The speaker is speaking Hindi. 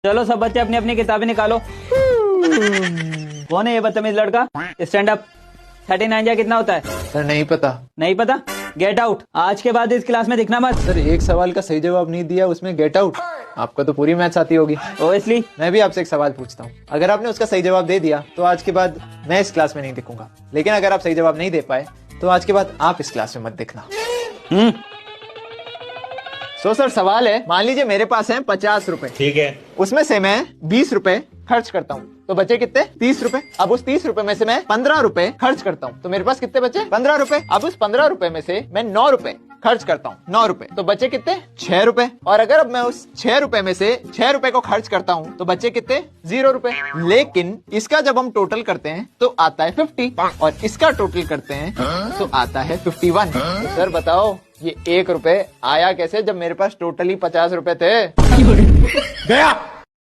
चलो सब बच्चे अपनी अपनी किताबें निकालो। कौन है ये बदतमीज लड़का? Stand up. 39 जा कितना होता है? सर नहीं पता। नहीं पता? Get out. आज के बाद इस क्लास में दिखना मत। सर एक सवाल का सही जवाब नहीं दिया, उसमें गेट आउट। आपको तो पूरी मैथ्स आती होगी। ओबवियसली। मैं भी आपसे एक सवाल पूछता हूँ, अगर आपने उसका सही जवाब दे दिया तो आज के बाद मैं इस क्लास में नहीं दिखूंगा, लेकिन अगर आप सही जवाब नहीं दे पाए तो आज के बाद आप इस क्लास में मत दिखना। सर सवाल है, मान लीजिए मेरे पास है 50 रुपए, ठीक है, उसमें से मैं 20 रुपए खर्च करता हूँ तो बचे कितने? 30 रुपए। अब उस 30 रुपए में से मैं 15 रुपए खर्च करता हूँ तो मेरे पास कितने बचे? 15 रुपए। अब उस 15 रुपए में से मैं 9 रुपए खर्च करता हूँ, 9 रुपए, तो बचे कितने? 6 रुपए। और अगर अब मैं उस 6 रुपए में से 6 रुपए को खर्च करता हूँ तो बचे कितने? 0 रुपए। लेकिन इसका जब हम टोटल करते हैं तो आता है 50 और इसका टोटल करते हैं तो आता है 51। तो सर बताओ ये 1 रुपए आया कैसे जब मेरे पास टोटली 50 रुपए थे? गया।